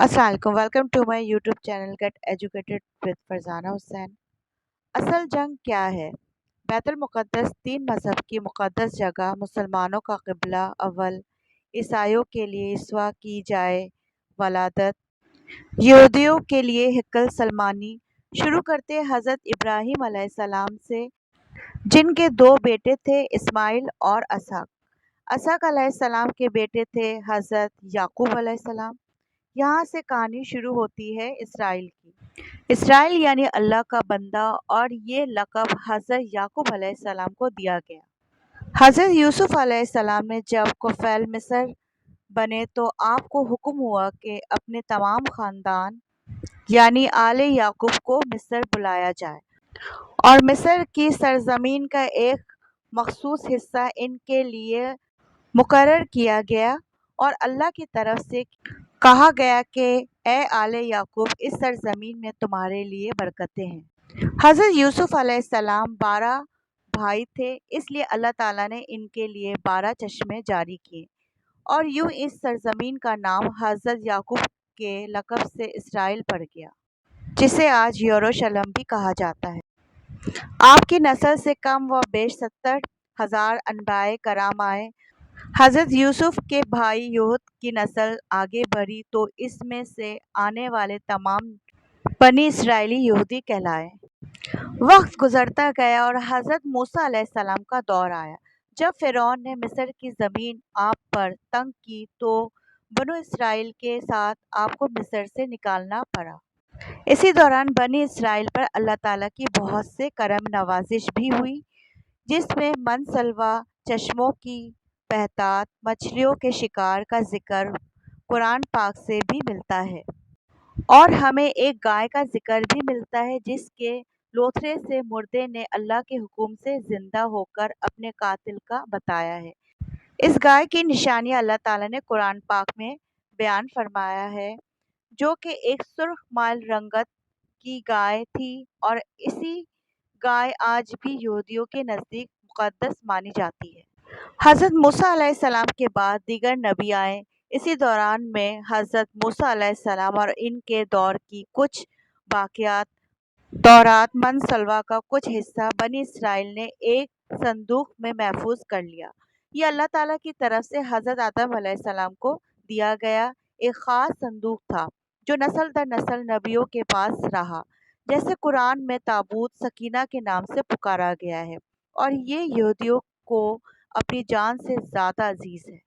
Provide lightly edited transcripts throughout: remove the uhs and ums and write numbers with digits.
السلام علیکم، welcome to my YouTube channel get educated with Farzana Hussain. اصل جنگ کیا ہے؟ بیت المقدس تین مذہب کی مقدس جگہ، مسلمانوں کا قبلہ اول، عیسائیوں کے لیے یسوع کی جائے ولادت، یہودیوں کے لیے ہیکل سلیمانی۔ شروع کرتے حضرت ابراہیم علیہ السلام سے، جن کے دو بیٹے تھے، اسماعیل اور اسحاق۔ اسحاق علیہ السلام کے بیٹے تھے حضرت یعقوب علیہ السلام۔ یہاں سے کہانی شروع ہوتی ہے اسرائیل کی۔ اسرائیل یعنی اللہ کا بندہ، اور یہ لقب حضرت یعقوب علیہ السلام کو دیا گیا۔ حضرت یوسف علیہ السلام نے جب کفیل مصر بنے تو آپ کو حکم ہوا کہ اپنے تمام خاندان یعنی آل یعقوب کو مصر بلایا جائے، اور مصر کی سرزمین کا ایک مخصوص حصہ ان کے لیے مقرر کیا گیا، اور اللہ کی طرف سے کہا گیا کہ اے آل یعقوب، اس سرزمین میں تمہارے لیے برکتیں ہیں۔ حضرت یوسف علیہ السلام 12 بھائی تھے، اس لیے اللہ تعالیٰ نے ان کے لیے 12 چشمے جاری کیے، اور یوں اس سرزمین کا نام حضرت یعقوب کے لقب سے اسرائیل پڑ گیا، جسے آج یروشلم بھی کہا جاتا ہے۔ آپ کی نسل سے کم و بیش 70,000 انبیاء کرام آئے۔ حضرت یوسف کے بھائی یہود کی نسل آگے بڑھی تو اس میں سے آنے والے تمام بنی اسرائیلی یہودی کہلائے۔ وقت گزرتا گیا اور حضرت موسیٰ علیہ السلام کا دور آیا۔ جب فرعون نے مصر کی زمین آپ پر تنگ کی تو بنو اسرائیل کے ساتھ آپ کو مصر سے نکالنا پڑا۔ اسی دوران بنی اسرائیل پر اللہ تعالیٰ کی بہت سے کرم نوازش بھی ہوئی، جس میں من سلوہ، چشموں کی بہتات، مچھلیوں کے شکار کا ذکر قرآن پاک سے بھی ملتا ہے، اور ہمیں ایک گائے کا ذکر بھی ملتا ہے جس کے لوتھڑے سے مردے نے اللہ کے حکم سے زندہ ہو کر اپنے قاتل کا بتایا ہے۔ اس گائے کی نشانی اللہ تعالیٰ نے قرآن پاک میں بیان فرمایا ہے، جو کہ ایک سرخ مائل رنگت کی گائے تھی، اور اسی گائے آج بھی یہودیوں کے نزدیک مقدس مانی جاتی ہے۔ حضرت موسیٰ علیہ السلام کے بعد دیگر نبی آئے۔ اسی دوران میں حضرت موسیٰ علیہ السلام اور ان کے دور کی کچھ باقیات، تورات، من سلوہ کا کچھ حصہ بنی اسرائیل نے ایک صندوق میں محفوظ کر لیا۔ یہ اللہ تعالیٰ کی طرف سے حضرت آدم علیہ السلام کو دیا گیا ایک خاص صندوق تھا، جو نسل در نسل نبیوں کے پاس رہا، جیسے قرآن میں تابوت سکینہ کے نام سے پکارا گیا ہے، اور یہ یہودیوں کو اپنی جان سے زیادہ عزیز ہے۔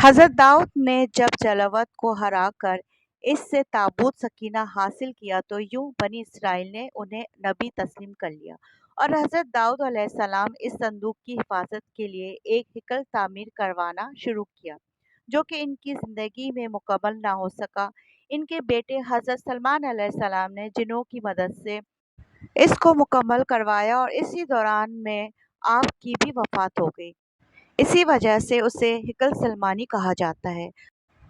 حضرت داؤد نے جب جلاوط کو ہرا کر اس سے تابوت سکینہ حاصل کیا تو یوں بنی اسرائیل نے انہیں نبی تسلیم کر لیا، اور حضرت داؤد علیہ السلام اس صندوق کی حفاظت کے لیے ایک ہیکل تعمیر کروانا شروع کیا، جو کہ ان کی زندگی میں مکمل نہ ہو سکا۔ ان کے بیٹے حضرت سلیمان علیہ السلام نے جنوں کی مدد سے اس کو مکمل کروایا، اور اسی دوران میں آپ کی بھی وفات ہو گئی۔ اسی وجہ سے اسے ہیکل سلیمانی کہا جاتا ہے۔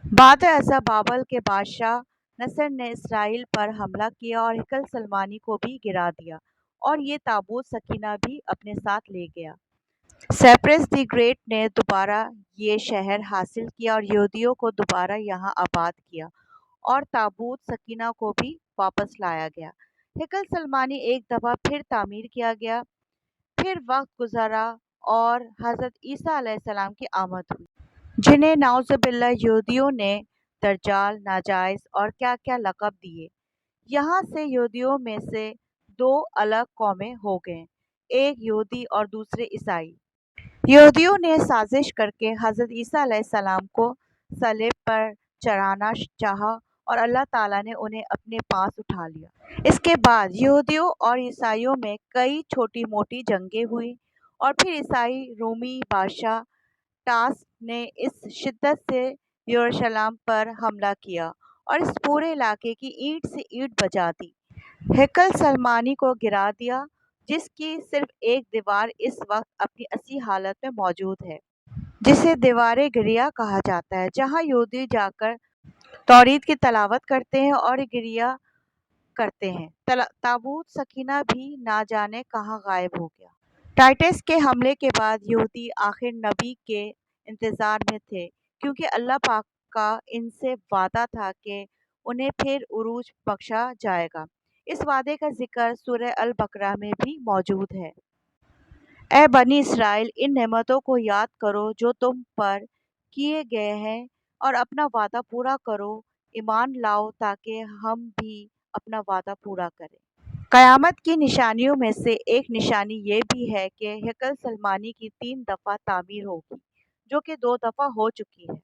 بعد ازاں بابل کے بادشاہ نصر نے اسرائیل پر حملہ کیا اور ہیکل سلیمانی کو بھی گرا دیا، اور یہ تابوت سکینہ بھی اپنے ساتھ لے گیا۔ سائپرس دی گریٹ نے دوبارہ یہ شہر حاصل کیا اور یہودیوں کو دوبارہ یہاں آباد کیا، اور تابوت سکینہ کو بھی واپس لایا گیا۔ ہیکل سلیمانی ایک دفعہ پھر تعمیر کیا گیا۔ پھر وقت گزرا اور حضرت عیسیٰ علیہ السلام کی آمد ہوئی، جنہیں نعوذ باللہ یہودیوں نے دجال، ناجائز اور کیا کیا لقب دیے۔ یہاں سے یہودیوں میں سے دو الگ قومیں ہو گئیں، ایک یہودی اور دوسرے عیسائی۔ یہودیوں نے سازش کر کے حضرت عیسیٰ علیہ السلام کو صلیب پر چڑھانا چاہا، اور اللہ تعالیٰ نے انہیں اپنے پاس اٹھا لیا۔ اس کے بعد یہودیوں اور عیسائیوں میں کئی چھوٹی موٹی جنگیں ہوئیں، اور پھر عیسائی رومی بادشاہ ٹاس نے اس شدت سے یروشلم پر حملہ کیا اور اس پورے علاقے کی اینٹ سے اینٹ بجا دی، ہیکل سلیمانی کو گرا دیا، جس کی صرف ایک دیوار اس وقت اپنی اصلی حالت میں موجود ہے، جسے دیوار گریا کہا جاتا ہے، جہاں یہودی جا کر توریت کی تلاوت کرتے ہیں اور گریا کرتے ہیں۔ تابوت سکینہ بھی نہ جانے کہاں غائب ہو گیا۔ ٹائٹس کے حملے کے بعد یہودی آخر نبی کے انتظار میں تھے، کیونکہ اللہ پاک کا ان سے وعدہ تھا کہ انہیں پھر عروج بخشا جائے گا۔ اس وعدے کا ذکر سورہ البقرہ میں بھی موجود ہے۔ اے بنی اسرائیل، ان نعمتوں کو یاد کرو جو تم پر کیے گئے ہیں اور اپنا وعدہ پورا کرو، ایمان لاؤ تاکہ ہم بھی اپنا وعدہ پورا کریں۔ قیامت کی نشانیوں میں سے ایک نشانی یہ بھی ہے کہ ہیکل سلیمانی کی 3 دفعہ تعمیر ہوگی، جو کہ 2 دفعہ ہو چکی ہے۔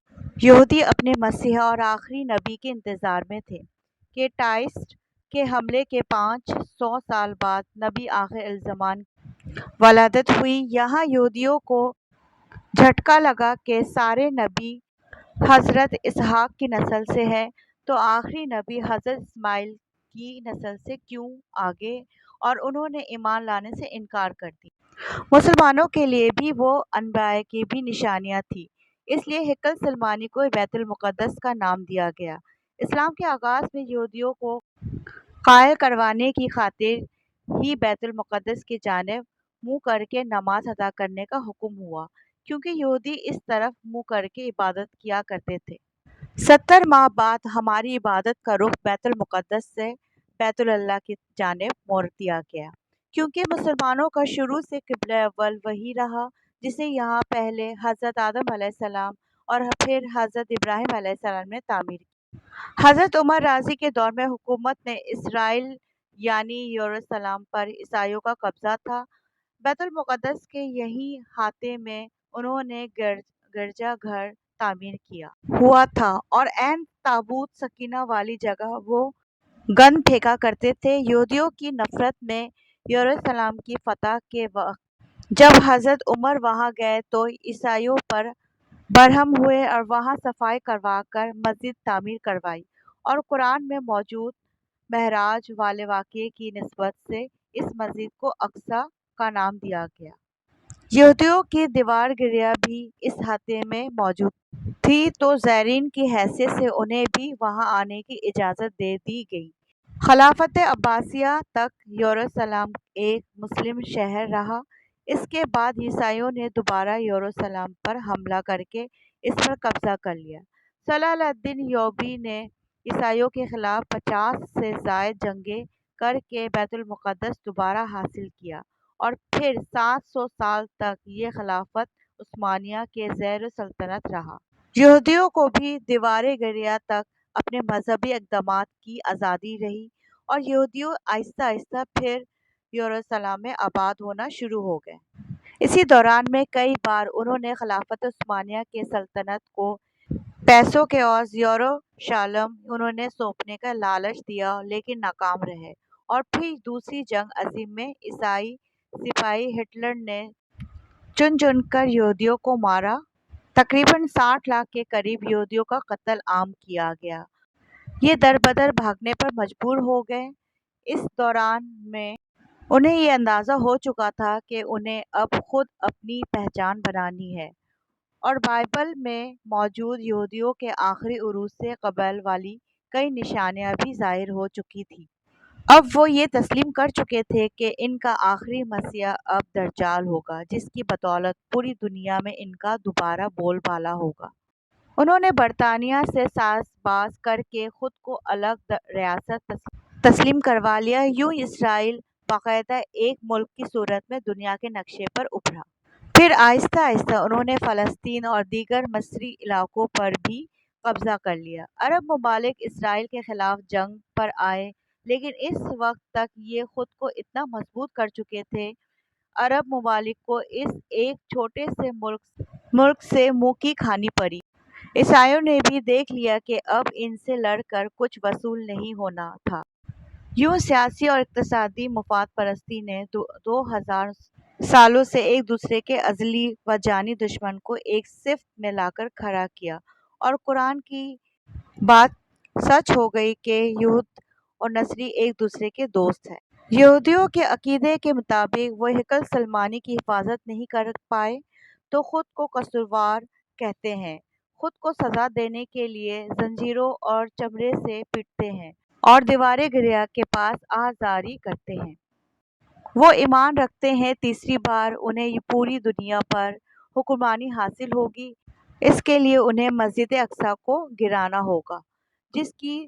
یہودی اپنے مسیحا اور آخری نبی کے انتظار میں تھے کہ ٹائٹس کے حملے کے 500 سال بعد نبی آخر الزمان ولادت ہوئی۔ یہاں یہودیوں کو جھٹکا لگا کہ سارے نبی حضرت اسحاق کی نسل سے ہیں، تو آخری نبی حضرت اسماعیل کی نسل سے کیوں آگے، اور انہوں نے ایمان لانے سے انکار کر دیا۔ مسلمانوں کے لیے بھی وہ انبیاء کی بھی نشانیاں تھیں، اس لیے ہیکل سلیمانی کو بیت المقدس کا نام دیا گیا۔ اسلام کے آغاز میں یہودیوں کو قائل کروانے کی خاطر ہی بیت المقدس کی جانب منہ کر کے نماز ادا کرنے کا حکم ہوا، کیونکہ یہودی اس طرف منہ کر کے عبادت کیا کرتے تھے۔ 70 ماہ بعد ہماری عبادت کا رخ بیت المقدس سے بیت اللہ کی جانب موڑ دیا گیا، کیونکہ مسلمانوں کا شروع سے قبلہ اول وہی رہا جسے یہاں پہلے حضرت آدم علیہ السلام اور پھر حضرت ابراہیم علیہ السلام نے تعمیر کی۔ حضرت عمر رضی کے دور میں حکومت نے اسرائیل یعنی یروشلم پر عیسائیوں کا قبضہ تھا۔ بیت المقدس کے یہیں احاطے میں انہوں نے گرجا گھر تعمیر کیا ہوا تھا، اور عین تابوت سکینہ والی جگہ وہ گند پھینکا کرتے تھے۔ یہودیوں کی نفرت میں یروشلم کی فتح کے وقت جب حضرت عمر وہاں گئے تو عیسائیوں پر برہم ہوئے اور وہاں صفائی کروا کر مسجد تعمیر کروائی، اور قرآن میں موجود معراج والے واقعے کی نسبت سے اس مسجد کو اقصی کا نام دیا گیا۔ یہودیوں کی دیوار گریا بھی اس احاطے میں موجود تھی، تو زائرین کی حیثیت سے انہیں بھی وہاں آنے کی اجازت دے دی گئی۔ خلافت عباسیہ تک یروشلم ایک مسلم شہر رہا۔ اس کے بعد عیسائیوں نے دوبارہ یروشلم پر حملہ کر کے اس پر قبضہ کر لیا۔ صلاح الدین ایوبی نے عیسائیوں کے خلاف 50 سے زائد جنگیں کر کے بیت المقدس دوبارہ حاصل کیا، اور پھر 700 سال تک یہ خلافت عثمانیہ کے زیر سلطنت رہا۔ یہودیوں کو بھی دیوار گریا تک اپنے مذہبی اقدامات کی آزادی رہی، اور یہودی آہستہ آہستہ پھر یروشلم میں آباد ہونا شروع ہو گئے۔ اسی دوران میں کئی بار انہوں نے خلافت عثمانیہ کے سلطنت کو پیسوں کے عوض یروشلم انہیں سونپنے کا لالچ دیا، لیکن ناکام رہے، اور پھر دوسری جنگ عظیم میں عیسائی سپاہی ہٹلر نے چن چن کر یہودیوں کو مارا۔ تقریباً 60 لاکھ کے قریب یہودیوں کا قتل عام کیا گیا۔ یہ در بدر بھاگنے پر مجبور ہو گئے۔ اس دوران میں انہیں یہ اندازہ ہو چکا تھا کہ انہیں اب خود اپنی پہچان بنانی ہے، اور بائبل میں موجود یہودیوں کے آخری عروج سے قبل والی کئی نشانیاں بھی ظاہر ہو چکی تھیں۔ اب وہ یہ تسلیم کر چکے تھے کہ ان کا آخری مسیح اب دجال ہوگا، جس کی بدولت پوری دنیا میں ان کا دوبارہ بول بالا ہوگا۔ انہوں نے برطانیہ سے ساز باز کر کے خود کو الگ ریاست تسلیم کروا لیا۔ یوں اسرائیل باقاعدہ ایک ملک کی صورت میں دنیا کے نقشے پر ابھرا۔ پھر آہستہ آہستہ انہوں نے فلسطین اور دیگر مصری علاقوں پر بھی قبضہ کر لیا۔ عرب ممالک اسرائیل کے خلاف جنگ پر آئے، لیکن اس وقت تک یہ خود کو اتنا مضبوط کر چکے تھے، عرب ممالک کو اس ایک چھوٹے سے ملک سے منہ کی کھانی پڑی۔ عیسائیوں نے بھی دیکھ لیا کہ اب ان سے لڑ کر کچھ وصول نہیں ہونا تھا۔ یوں سیاسی اور اقتصادی مفاد پرستی نے 2000 سالوں سے ایک دوسرے کے ازلی و جانی دشمن کو ایک صف میں لا کر کھڑا کیا، اور قرآن کی بات سچ ہو گئی کہ یہود اور نصری ایک دوسرے کے دوست ہیں۔ یہودیوں کے عقیدے کے مطابق وہ ہیکل سلیمانی کی حفاظت نہیں کر پائے، تو خود کو قصوروار کہتے ہیں، خود کو سزا دینے کے لیے زنجیروں اور چمڑے سے پیٹتے ہیں، اور دیوار گریا کے پاس آہذاری کرتے ہیں۔ وہ ایمان رکھتے ہیں تیسری بار انہیں پوری دنیا پر حکمرانی حاصل ہوگی۔ اس کے لیے انہیں مسجد اقصی کو گرانا ہوگا، جس کی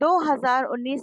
2019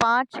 5